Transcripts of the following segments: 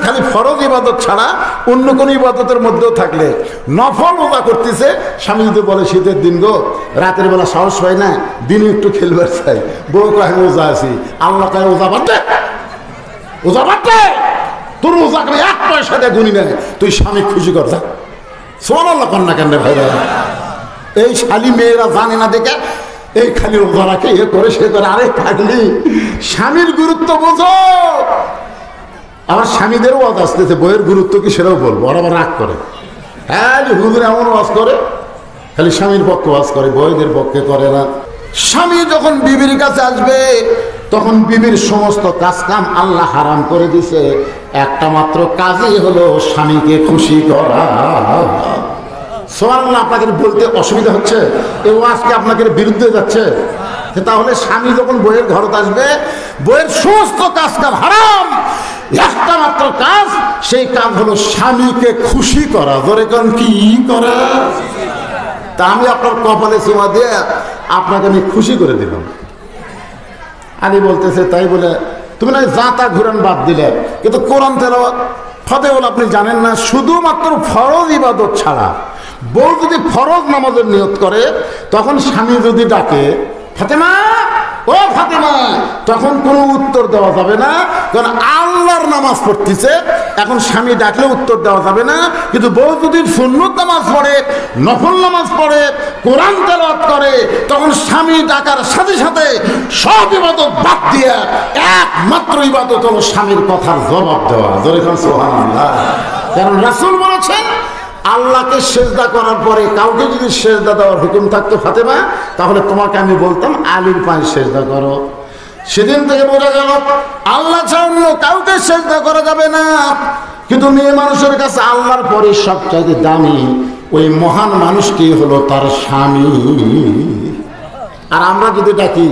খালি ফরজ ইবাদত ছাড়া অন্য কোনো ইবাদতের মধ্যেও থাকলে নফল রোজা করতেছে, স্বামী যদি বলে শীতের দিন গো রাতের বেলা সাহস পাই না, দিনে একটু খেলবার চাই, বউ কয় আমি রোজা আছি, আল্লাহ কয় ওজা বাড়তে, ওজা বাড়তে, তোর রোজা করে 1 পয়সা দিয়ে গুনি নেয়, তুই স্বামী খুশি কর যা। সুবহানাল্লাহ কন্যা কেন ভাইরা? এই শালি মেয়েরা জানে না দেখে এই খালি রোজা রাখে, এ করে সে করে। আরে থাকলি স্বামীর গুরুত্ব বোঝো। আমার স্বামীদেরও ওয়াজ আসতেছে, বইয়ের গুরুত্ব কি সেটাও বলবো। ওরা আবার রাগ করে, হ্যাঁ হুজুর এমন ওয়াজ করে, খালি স্বামীর পক্ষে ওয়াজ করে, বইদের পক্ষে করে না। স্বামী যখন বিবির কাছে আসবে তখন বিবির সমস্ত কাজ কাম আল্লাহ হারাম করে দিছে, একটা মাত্র কাজই হলো স্বামীকে খুশি করা। সুবহানাল্লাহ। আপনাদের বলতে অসুবিধা হচ্ছে? এই ওয়াজকে আপনাদের বিরুদ্ধে যাচ্ছে? তাহলে স্বামী যখন বইয়ের ঘরত আসবে, বইয়ের সমস্ত কাজ কাম হারাম, একটা মাত্র কাজ, সেই কাজ হলো স্বামীকে খুশি করা। ধরে কোন কি করা? তা আমি আপনার কপালে চুমা দিয়ে আপনাকে আমি খুশি করে দিলাম। আলী বলতেছে তাই বলে তুমি না জাতা ঘুরান বাদ দিলে, কিন্তু কোরআন তেলাওয়াত ফতেউল আপনি জানেন না, শুধুমাত্র ফরজ ইবাদত ছাড়া বউ যদি ফরজ নামাজের নিয়ত করে, তখন স্বামী যদি ডাকে ফাতেমা, ও ফাতেমা, তখন কোনো উত্তর দেওয়া যাবে না, কারণ আল্লাহর নামাজ পড়তেছে। এখন স্বামী ডাকলে উত্তর দেওয়া যাবে না। কিন্তু বউ যদি সুন্নত নামাজ পড়ে, নফল নামাজ পড়ে, কোরআন তেলাওয়াত করে, তখন স্বামী ডাকার সাথে সাথে সব ইবাদত বাদ দিয়ে একমাত্র ইবাদত হলো স্বামীর কথার জবাব দেওয়া। জোরে বলুন সুবহানাল্লাহ। কারণ রাসূল বলেছেন, আল্লাহকে সেজদা করার পরে কাউকে যদি সেজদা দেওয়ার হুকুম থাকতো ফাতেমা, তাহলে তোমাকে আমি বলতাম আলীর পায়ে সেজদা করো। সেদিন থেকে বোঝা গেল আল্লাহ ছাড়া অন্য কাউকে সেজদা করা যাবে না। কিন্তু মেয়ে মানুষের কাছে আল্লাহর পরে সবচাইতে দামি ওই মহান মানুষটি হলো তার স্বামী। আর আমরা যদি ডাকি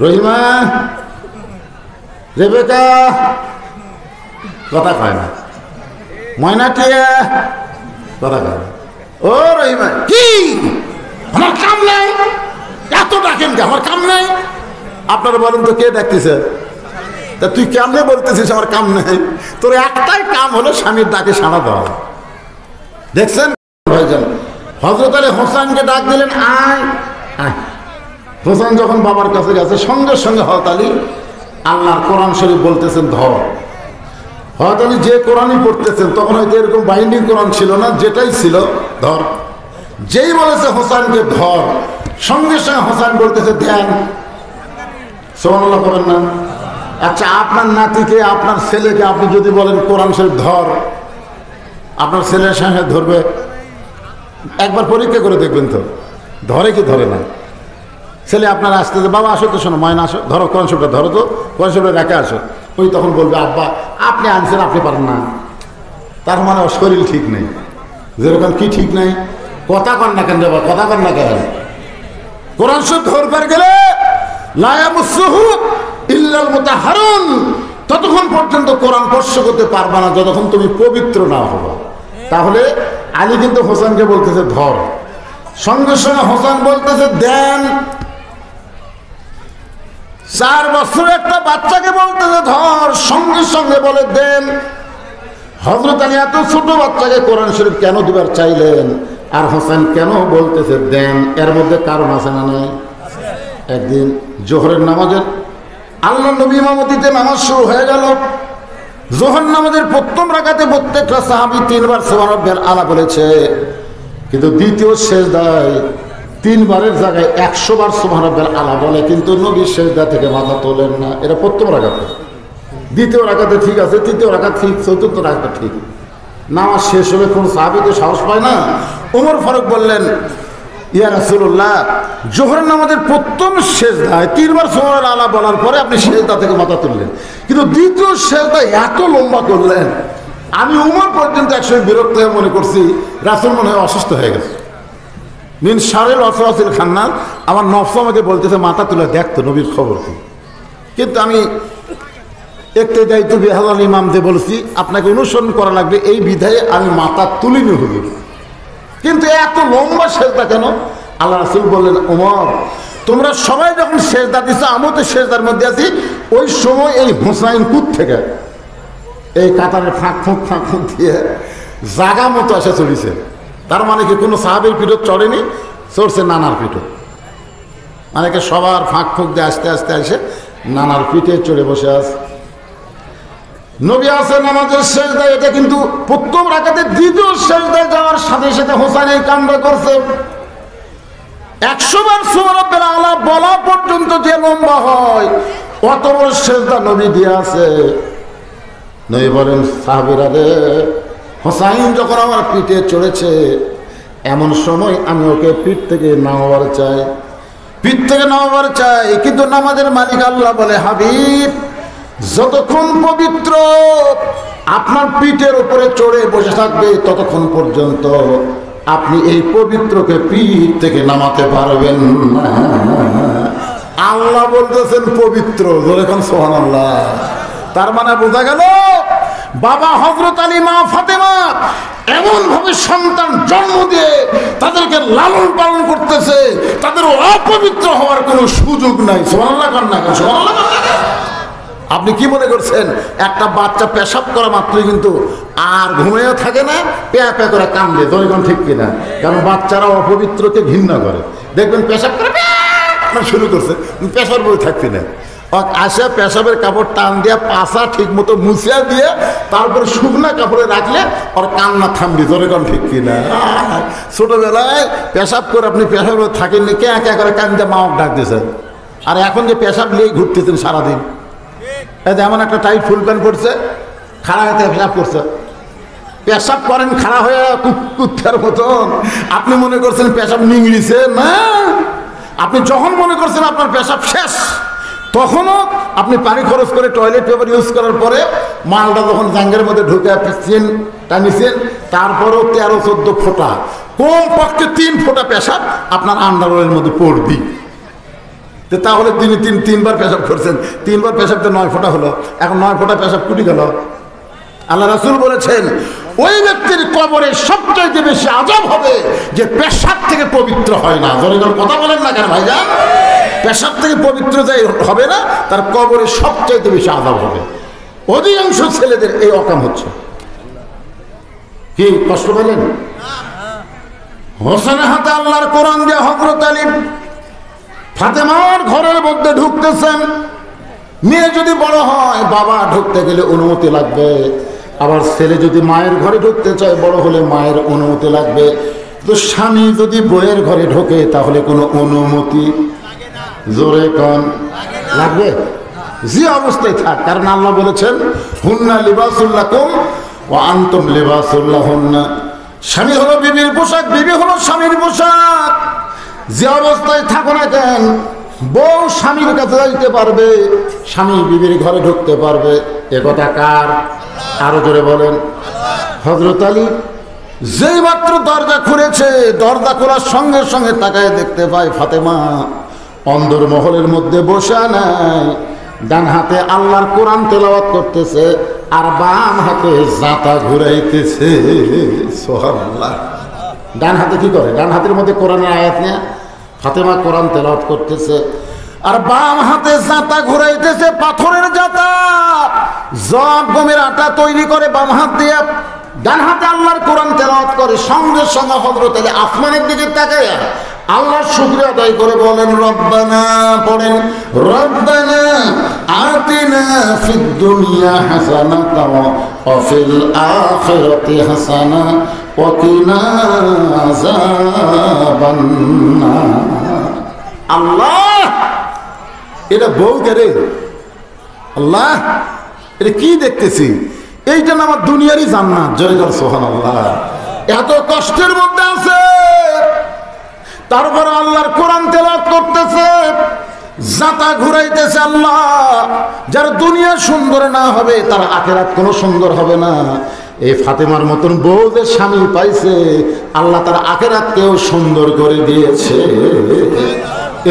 রহিমা, রেবেকা, কথা কয় না, ময়নাটিয়া, কথা কয় না, ও রহিমা, কি আমার কাম নাই, এত ডাকেন কে, আমার কাম নাই। আপনারা বলেন তো কে ডাকতেছে? তা তুই কেমনে বলতেছিস আমার কাম নাই? তোর একটাই কাম হলো স্বামীর ডাকে সাড়া দেওয়া। দেখছেন ভাইজান, হযরত আলী হোসেনকে ডাক দিলেন, আয় আয়। হোসেন যখন বাবার কাছে গেছে, সঙ্গে সঙ্গে হযরত আলী আল্লাহর কোরআন শরীফ বলতেছেন ধর। হযরত আলী যে কোরআনই পড়তেছেন, তখন হয়তো এরকম বাইন্ডিং কোরআন ছিল না, যেটাই ছিল ধর। যেই বলেছে হোসেনকে ধর, সঙ্গে সঙ্গে হোসেন বলতেছে ধ্যান। সুবহানাল্লাহ করেন না? আচ্ছা, আপনার নাতিকে, আপনার ছেলেকে আপনি যদি বলেন কোরআন শরীফ ধর, আপনার ছেলের সঙ্গে ধরবে? একবার পরীক্ষা করে দেখবেন তো ধরে কি ধরে না। ছেলে আপনার আসতেছে, বাবা আসো তো, শোনো ময়না আসো, ধরো কোরআন শরীফটা, ধরো তো কোরআন শরীফটা রেখে আসো। ওই তখন বলবে আব্বা আপনি আনছেন, আপনি পারেন না। তার মানে ওর শরীর ঠিক নেই। যেরকম কি ঠিক নাই, কথা কন না কেন বাবা, কথা কন না কেন? কোরআন শরীফ ধরবার গেলে লা ইয়ামুসসুহু ইল্লাল মুতাহহারুন, ততক্ষণ পর্যন্ত কোরআন স্পর্শ করতে পারবা না যতক্ষণ তুমি পবিত্র না হবা। তাহলে আলী কিন্তু হোসেনকে বলতেছে ধর, সঙ্গে সঙ্গে হোসেন বলতেছে দেন। 4 বছরের একটা বাচ্চাকে বলতেছে ধর, সঙ্গে সঙ্গে বলে দেন। হযরত আলী এত ছোট বাচ্চাকে কোরআন শরীফ কেন দিবার চাইলেন, আর হোসেন কেন বলতেছে দেন? এর মধ্যে কারণ আছে না নাই? একদিন জোহরের নামাজের, আল্লাহ নবী ইমামতিতে নামাজ শুরু হয়ে গেল। জোহর নামাজের প্রথম রাকাতে প্রত্যেকটা সাহাবী 3 বার সুবহানাল্লাহ আলা বলেছে, কিন্তু দ্বিতীয় সেজদায় 3 বারের জায়গায় 100 বার সুবহানাল্লাহ আলা বলে, কিন্তু নবী সেজদা থেকে মাথা তোলেন না। এটা প্রথম রাকাতে। দ্বিতীয় রাকাতে ঠিক আছে, তৃতীয় রাকাত ঠিক, চতুর্থ রাকাত ঠিক। নামাজ শেষ হলে কোন সাহাবী তো সাহস পায় না। ওমর ফারুক বললেন, ইয়া রাসূলুল্লাহ, জোহরের নামাজের প্রথম সেজদায় 3 বার সুবহানাল্লাহ আলা বলার পরে আপনি সেজদা থেকে মাথা তুললেন, কিন্তু দ্বিতীয় সেজদা এত লম্বা করলেন, আমি উমর পর্যন্ত একসময় বিরক্ত হয়ে মনে করছি রাসূল মনে হয় অসুস্থ হয়ে গেছে। মিন শারিল ওয়াসওয়াসিল খান্নাস, আমার নফস আমাকে বলতেছে মাথা তুলে দেখতো নবীর খবর কি। কিন্তু আমি ইক্তেদাইতু বিহাযাল ইমামদের বলছি আপনাকে অনুসরণ করা লাগবে, এই বিধায়ে আমি মাথা তুলিনি হুজুর। কিন্তু এত লম্বা সেজদা কেন? আল্লাহ রাসূল বললেন, ওমর তোমরা সবাই যখন সেজদা দিছো, আমিও তো সেজদার মধ্যে আছি, ওই সময় এই হুসাইন কুত থেকে এই কাতারের ফাঁক ফুঁক দিয়ে জাগা মতো এসে চড়িছে। তার মানে কি কোনো সাহাবীর পিঠত চড়েনি, চড়ছে নানার পিঠত। মানে কি সবার ফাঁক ফুঁক দিয়ে আস্তে আস্তে এসে নানার পিঠে চড়ে বসে আছে। নবী আছে নামাজের সেজদায়, এটা কিন্তু প্রথম রাকাতে দ্বিতীয় সেজদায় যাওয়ার সাথে সাথে হোসেন এই কামটা করছে। 100 বার সুবহানাল্লাহ আলা বলা পর্যন্ত যে লম্বা হয় অত বড় সেজদা নবী দিয়ে আছে। নবী বলেন সাহাবীরা রে, হোসাইন যখন আমার পিঠে চড়েছে এমন সময় আমি ওকে পিঠ থেকে নামাবার চাই, পিঠ থেকে নামাবার চাই, কিন্তু নামাজের মালিক আল্লাহ বলে হাবিব যতক্ষণ পবিত্র আপনার পিঠের উপরে চড়ে বসে থাকবে ততক্ষণ পর্যন্ত আপনি এই পবিত্রকে পিঠ থেকে নামাতে পারবেন না। আল্লাহ বলতেছেন পবিত্র, যখন সুবহানাল্লাহ। তার মানে বোঝা গেল বাবা হযরত আলী, মা ফাতেমা এমন ভাবে সন্তান জন্ম দিয়ে তাদেরকে লালন পালন করতেছে, তাদের অপবিত্র হওয়ার কোনো সুযোগ নাই। সুবহানাল্লাহ কান্না, সুবহানাল্লাহ। আপনি কি মনে করছেন একটা বাচ্চা পেশাব করা মাত্রই কিন্তু আর ঘুমিয়ে থাকে না, প্যা প্যা করে কান্দে? দরিগণ ঠিক কিনা? কারণ বাচ্চারা অপবিত্রকে ঘৃণা করে। দেখবেন পেশাব করে শুরু করছে, পেশার বই থাকতে না, আসে পেশাবের কাপড় টান দিয়া পাশা ঠিক মতো মুছিয়া দিয়ে তারপরে শুকনা কাপড়ে রাখলে ওর কান্না থামবি। দরিগণ ঠিক কিনা? ছোটবেলায় পেশাব করে আপনি পেশাব থাকেননি, কে কে করে কান্দে মা ডাক দিয়েছেন, আর এখন যে পেশাব নিয়ে ঘুরতেছেন সারাদিন, এমন একটা টাইট ফুল প্যান্ট পড়ছে, খাড়া হয়ে পেশাব করছে, পেশাব করেন খাড়া হয়ে কুত্তার মতন। আপনি মনে করছেন পেশাব নিংড়িছে না, আপনি যখন মনে করছেন আপনার পেশাব শেষ তখনও আপনি পানি খরচ করে টয়লেট পেপার ইউজ করার পরে মালটা যখন জাঙ্গের মধ্যে ঢুকে পিছছেন টানিছেন, তারপরও 13-14 ফোঁটা, কম পক্ষে 3 ফোঁটা পেশাব আপনার আন্ডারওয়্যারের মধ্যে পড়বি। তাহলে তিনি তিনবার পেশাব করছেন, 3 বার পেশাবতে 9 ফোঁটা হলো, এখন 9 ফোঁটা পেশাব কুটি গেল। আল্লাহ রাসূল বলেছেন ওই ব্যক্তির কবরে সবচাইতে বেশি আযাব হবে যে পেশাব থেকে পবিত্র হয় না। জোরে কথা বলেন না কেন ভাইজান? পেশাব থেকে পবিত্র যাই হবে না, তার কবরে সবচাইতে বেশি আযাব হবে। অধিকাংশ ছেলেদের এই অকাম হচ্ছে। কি কষ্ট পেলেন? হোসেনের হাতে আল্লাহর কোরআন দিয়ে হযরত আলী ফাতেমার ঘরের মধ্যে ঢুকতেছেন। মেয়ে যদি বড় হয় বাবা ঢুকতে গেলে অনুমতি লাগবে, আবার ছেলে যদি মায়ের ঘরে ঢুকতে চায় বড় হলে মায়ের অনুমতি লাগবে। তো স্বামী যদি বইয়ের ঘরে ঢোকে তাহলে কোনো অনুমতি জোরে কন লাগবে? যে অবস্থায় থাক, কারণ আল্লাহ বলেছেন হুন্না লিবাসুল লাকুম ওয়া আনতুম লিবাসুল লাহুন্না। স্বামী হলো বিবির পোশাক, বিবি হলো স্বামীর পোশাক। যে অবস্থায় থাকো না কেন, বউ স্বামীর কাছে যাইতে পারবে, স্বামী বিবির ঘরে ঢুকতে পারবে। এ কথা কার? আরো জোরে বলেন। হযরত আলী যেই মাত্র দরজা খুলেছে, দরজা খোলার সঙ্গে সঙ্গে তাকায় দেখতে পায় ফাতেমা অন্দর মহলের মধ্যে বসে নাই, ডান হাতে আল্লাহর কোরআন তেলাওয়াত করতেছে আর বাম হাতে জাতা ঘুরাইতেছে। সুবহানাল্লাহ। ডান হাতে কি করে? ডান হাতের মধ্যে কোরআনের আয়াত নিয়ে ফাতেমা কোরআন তেলাওয়াত করতেছে আর বাম হাতে জাতা ঘুরাইতেছে, পাথরের জাতা। জব গমের আটা তৈরি করে বাম হাত দিয়ে, ডান হাতে আল্লাহর কোরআন তেলাওয়াত করে। সঙ্গে সঙ্গে হযরত আলী আসমানের দিকে তাকায়া আল্লাহর শুকরিয়া আদায় করে বলেন রব্বানা, পড়েন রব্বানা আতিনা ফিদ দুনিয়া হাসানাতাও ওয়া ফিল আখিরাতি হাসানা ওয়া কিনা আযাবান নার। আল্লাহ, এটা বউ কে? আল্লাহ, এটা কি দেখতেছি? এইটা না আমার দুনিয়ারই জান্নাত। জয় কর সুবহানাল্লাহ। এত কষ্টের মধ্যে আছে, তারপর আল্লাহর কোরআন তেলাওয়াত করতেছে, জাতা ঘুরাইতেছে। আল্লাহ, যার দুনিয়া সুন্দর না হবে তার আখিরাত কোনো সুন্দর হবে না। এই ফাতেমার মতন বউ যে স্বামী পাইছে, আল্লাহ তার আখিরাতকেও সুন্দর করে দিয়েছে।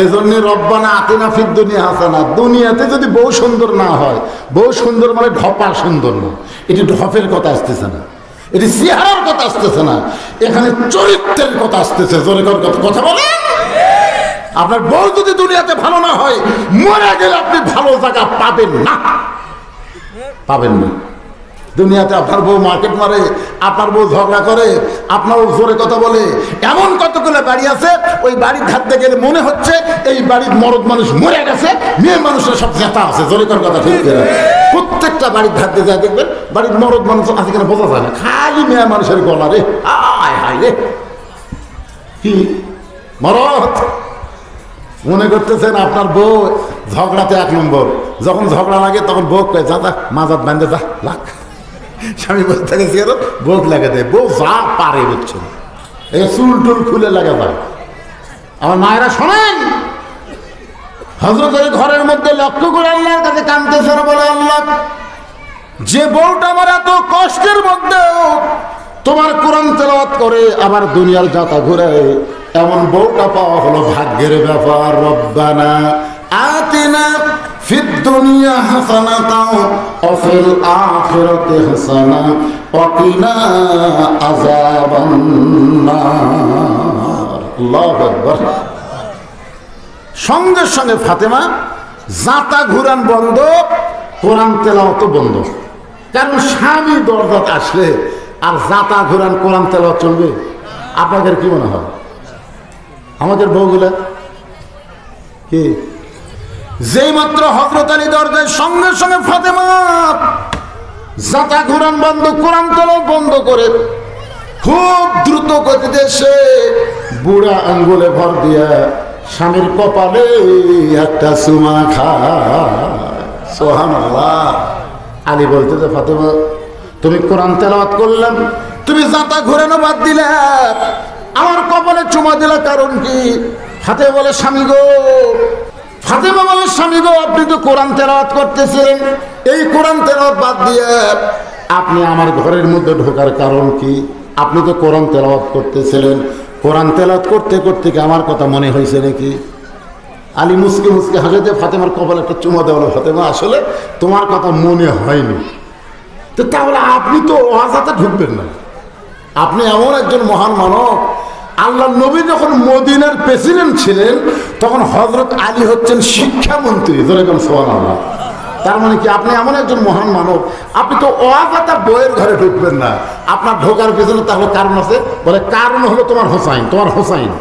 এজন্য রব্বানা আতিনা ফিদ দুনিয়া হাসানা। দুনিয়াতে যদি বউ সুন্দর না হয়, বউ সুন্দর মানে ঢপা সুন্দর না, এটি ঢপের কথা আসতেছে না, এটি চেহারার কথা আসতেছে না, এখানে চরিত্রের কথা আসতেছে। জোরে কথা বলে। আপনার বউ যদি দুনিয়াতে ভালো না হয়, মরে গেলে আপনি ভালো জায়গা পাবেন না, পাবেন না। দুনিয়াতে আপনার বউ মার্কেট মারে, আপনার বউ ঝগড়া করে, আপনার বউ জোরে কথা বলে, এমন কতগুলো বাড়ি আছে ওই বাড়ির ধারতে গেলে মনে হচ্ছে এই বাড়ির মরদ মানুষ মরে গেছে, মেয়ে মানুষের সব জেতা আছে। জোরে কর কথা ঠিক করে। প্রত্যেকটা বাড়ির ধারতে যায় দেখবেন বাড়ির মরদ মানুষ আছে কিনা বোঝা যায় না, খালি মেয়ে মানুষের গলা রে, আয় হায় রে। কি মরদ মনে করতেছেন আপনার বউ ঝগড়াতে 1 নম্বর, যখন ঝগড়া লাগে তখন বউ কয়ে যা যা মাজাত বান্ধে যা লাখ, স্বামী বলতে থাকে বউ লাগে দেয়, বউ যা পারে বুঝছেন, এই চুল টুল খুলে লাগা যায়। আমার মায়েরা শোনেন, হযরত আলী ঘরের মধ্যে লক্ষ্য করে আল্লাহর কাছে কাঁদতেছেন, বলে আল্লাহ যে বউটা আমার এত কষ্টের মধ্যেও তোমার কোরআন তেলাওয়াত করে আবার দুনিয়ার যাতা ঘুরে, এমন বউটা পাওয়া হলো ভাগ্যের ব্যাপার। রব্বানা আতিনা ফিদ দুনিয়া হাসানাতাও ওয়া ফিল আখিরাতি হাসানা ওয়া কিনা আযাবান নার। আল্লাহু আকবার। সঙ্গে সঙ্গে ফাতেমা যাতা ঘুরান বন্ধ, কোরআন তেলাওয়াত বন্ধ। কারণ স্বামী দরজাতে আসলে আর যাতা ঘুরান কোরআন তেলাওয়াত চলবে? আপনাদের কি মনে হয়? আমাদের বউগুলা কি যেই মাত্র হযরত আলী দরজায়, সঙ্গে সঙ্গে ফাতেমা যাতা ঘুরান বন্ধ, কোরআন তেলাওয়াত বন্ধ করে খুব দ্রুত গতিতে এসে বুড়া আঙ্গুলে ভর দিয়া স্বামীর কপালে একটা চুমা খায়। সুবহানাল্লাহ। আলী বলতে যে ফাতেমা তুমি কোরআন তেলাওয়াত করলাম, তুমি যাতা ঘুরানো বাদ দিলে, আমার কপালে চুমা দিলা কারণ কি? ফাতেমা বলে স্বামী গো, ফাতেমা বলে স্বামী গো, আপনি তো কোরআন তেলাওয়াত করতেছিলেন, এই কোরআন তেলাওয়াত বাদ দিয়ে আপনি আমার ঘরের মধ্যে ঢোকার কারণ কি? আপনি তো কোরআন তেলাওয়াত করতেছিলেন, কোরআন তেলাওয়াত করতে করতে কি আমার কথা মনে হয়েছে নাকি? আলী মুসকে মুসকে হাসে দিয়ে ফাতেমার কপালে একটা চুমা দেওয়া, ফাতেমা আসলে তোমার কথা মনে হয়নি। তো তাহলে আপনি তো ওয়াজাতে ঢুকবেন না, আপনি এমন একজন মহান মানব। আল্লাহ নবী যখন মদিনার প্রেসিডেন্ট ছিলেন তখন হযরত আলী হচ্ছেন শিক্ষামন্ত্রী। যেরকম সুবহানাল্লাহ। তার মানে কি আপনি এমন একজন মহান মানব, আপনি তো ওয়াজাতে বইয়ের ঘরে ঢুকবেন না। আপনার ঢোকার পেছনে তাহলে কারণ আছে, বলে কারণ হলো তোমার হোসাইন, তোমার হোসাইন।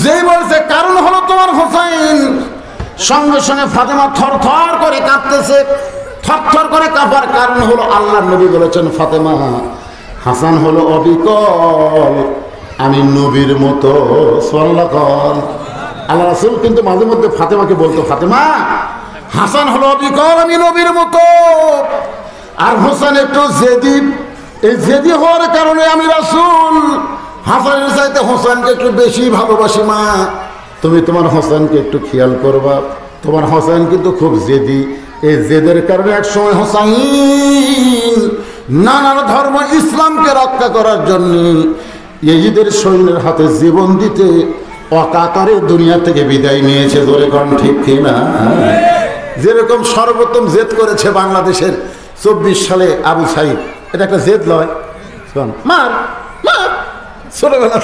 যেই বলছে কারণ হলো তোমার হোসাইন, সঙ্গে সঙ্গে ফাতেমা থর থর করে কাঁপতেছে। থর থর করে কাঁপার কারণ হলো আল্লাহর নবী বলেছেন ফাতেমা হাসান হলো অবিকল, আমি নবীর মতো। সুবহানাল্লাহ। আল্লাহ রাসূল কিন্তু মাঝে মধ্যে ফাতেমাকে বলতো, ফাতেমা হাসান হলো অবিকল, আমি নবীর মতো। আর হোসেন একটু জেদি, এই জেদি হওয়ার কারণে আমি রাসূল হাসানের চাইতে হোসেনকে একটু বেশি ভালোবাসি। মা তুমি তোমার হোসেনকে একটু খেয়াল করবা, তোমার হোসেন কিন্তু খুব জেদি। এই জেদের কারণে একসময় হোসাইন নানান ধর্ম ইসলামকে রক্ষা করার জন্য ইয়েজিদের সৈন্যের হাতে জীবন দিতে অকাতরে দুনিয়া থেকে বিদায় নিয়েছে। ধরে কোন ঠিক কিনা? যেরকম সর্বোত্তম জেদ করেছে বাংলাদেশের 24 সালে আবু সাইদ, এটা একটা জেদ লয়। মার মার, ছোটবেলা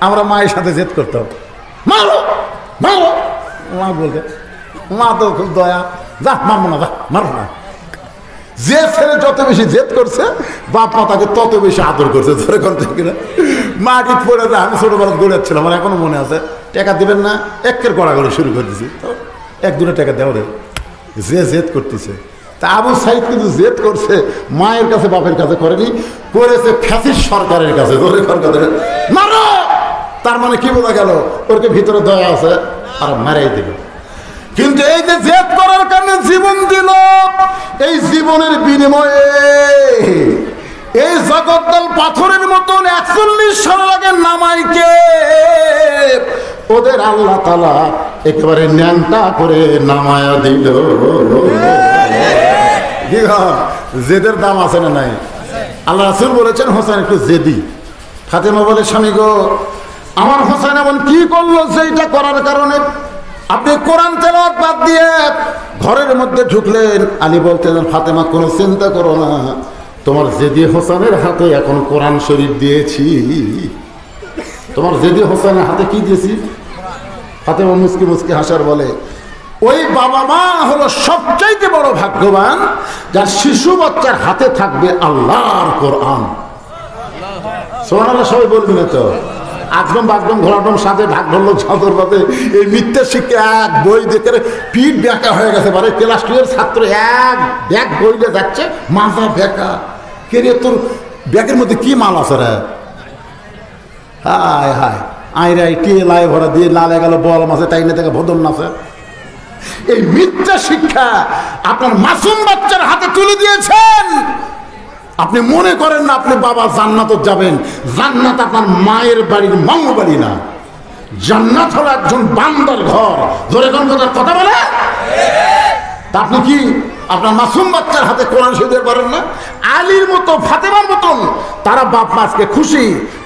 আমরা মায়ের সাথে জেদ করতাম, মারো মারো, মা বলতে, মা তো খুব দয়া, যা মারবো না, যা মারবো না। যে ছেলে যত বেশি জেদ করছে বাপ মা তাকে তত বেশি আদর করছে। ধরে করতে কিনা মাটি পড়ে যায়। আমি ছোটবেলা দৌড়াচ্ছিলাম, আমার এখনো মনে আছে। টাকা দিবেন না, একের গড়াগড়ি শুরু করে দিছি, তো 1-2 টাকা দেওয়া রে, যে জেদ করতেছে। তা আবু সাইদ কিন্তু জেদ করছে মায়ের কাছে, বাপের কাছে করেনি, করেছে ফ্যাসিস্ট সরকারের কাছে। ধরে মারো, তার মানে কি বোঝা গেল? ওরকে ভিতরে দয়া আছে আর মারাই দিল। কিন্তু এই যে জেদ করার কারণে জীবন দিল, এই জীবনের বিনিময়ে এই জগদ্দল পাথরের মতন 41 সাল আগে নামাইকে ওদের আল্লাহ তাআলা একেবারে ন্যাংটা করে নামায়া দিল। জেদের দাম আছে না নাই? আল্লাহ রাসূল বলেছেন হোসেন একটু জেদি। ফাতেমা বলে স্বামী গো, আমার হোসেন এমন কি করলো যেটা করার কারণে আপনি কোরআন তেলাওয়াত বাদ দিয়ে ঘরের মধ্যে ঢুকলেন? আলী বলতেন ফাতেমা কোনো চিন্তা করো না, তোমার জেদি হোসেনের হাতে এখন কোরআন শরীফ দিয়েছি। তোমার জেদি হোসেনের হাতে কি দিয়েছি? ফাতেমা মুসকি মুসকি হাসার বলে ওই বাবা মা হলো সবচাইতে বড় ভাগ্যবান যার শিশু বাচ্চার হাতে থাকবে আল্লাহর কোরআন। সুবহানাল্লাহ সবাই বলবি না তো? আকদম বাগদম ঘোরাডম সাথে ভাগ ধরলো ছাদর বাদে এই মিথ্যা শিক্ষা এক বই দেখে পিঠ ব্যাকা হয়ে গেছে। পারে ক্লাস 2 এর ছাত্র এক ব্যাগ বইলে যাচ্ছে, মাথা ব্যাকা। কে রে তোর ব্যাগের মধ্যে কি মাল আছে রে? হায় হায় আইরাই টিয়ে লাই ভরা দিয়ে লালে গেল বল মাছে টাইনে থেকে ভদন নাচে। এই মিথ্যা শিক্ষা আপনার মাসুম বাচ্চার হাতে তুলে দিয়েছেন। আপনি মনে করেন না আপনি বাবা জান্নাতে যাবেন। জান্নাত আপনার মায়ের বাড়ির মামু বাড়ি না, জান্নাত হলো একজন বান্দার ঘর। ধরে কোন কথা বলে তা আপনি কি আপনার মাসুম বাচ্চার হাতে কোরআন শরীফ দিতে পারেন না? আলীর মতো ফাতেমার মতন তারা বাপ মাকে খুশি।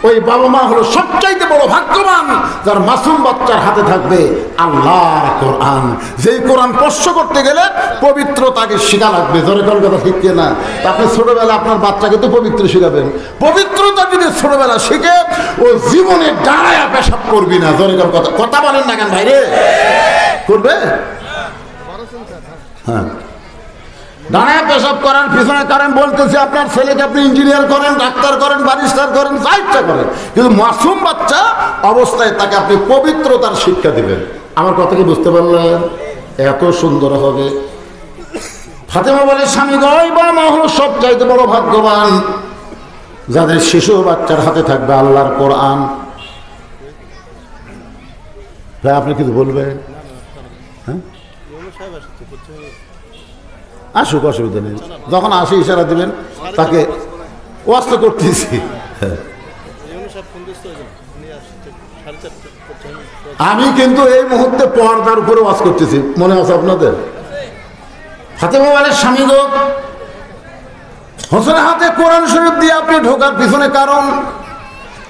ওই বাবা মা হলো সবচাইতে বড় ভাগ্যবান যার মাসুম বাচ্চার হাতে থাকবে আল্লাহর কোরআন। যেই কোরআন স্পর্শ করতে গেলে পবিত্রতাকে শিখা লাগবে। ধরে কোন কথা ঠিক না? তা আপনি ছোটবেলা আপনার বাচ্চাকে তো পবিত্র শিখাবেন। পবিত্রতা যদি ছোটবেলা শিখে ও জীবনে দাঁড়ায় পেশাব করবি না। ধরে কোন কথা বলেন না কেন ভাইরে? করবে? হ্যাঁ, দাঁড়ায় পেশাব করেন পিছনে করেন বলতেছি আপনার ছেলেকে আপনি ইঞ্জিনিয়ার করেন, ডাক্তার করেন, ব্যারিস্টার করেন, যা ইচ্ছা করেন, কিন্তু মাসুম বাচ্চা অবস্থায় তাকে আপনি পবিত্রতার শিক্ষা দিবেন। আমার কথা কি বুঝতে পারলেন? এত সুন্দর হবে। ফাতেমা বলে স্বামী গই বা মা হলো সব চাইতে বড় ভাগ্যবান যাদের শিশু বাচ্চার হাতে থাকবে আল্লাহর কোরআন। ভাই আপনি কিছু বলবেন? হ্যাঁ আসুক, অসুবিধা নেই। যখন আসি ইশারা দিবেন তাকে ওয়াজ তো করতেছি। আমি কিন্তু এই মুহূর্তে পর্দার উপরে ওয়াজ করতেছি, মনে আছে আপনাদের? ফাতেমা বলে স্বামী গো হোসেনের হাতে কোরআন শরীফ দিয়ে আপনি ঢোকার পিছনে কারণ?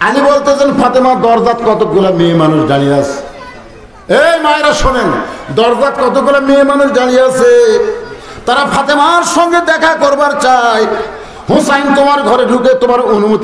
আলী বলতেছেন ফাতেমা দরজাত কতগুলো মেয়ে মানুষ দাঁড়িয়ে আছে। এই মায়েরা শোনেন, দরজাত কতগুলো মেয়ে মানুষ দাঁড়িয়ে আছে, তারা ফাতেমার সঙ্গে দেখা করবার চায়। হুসাইন তোমার ঘরে ঢুকে তোমার অনুমতি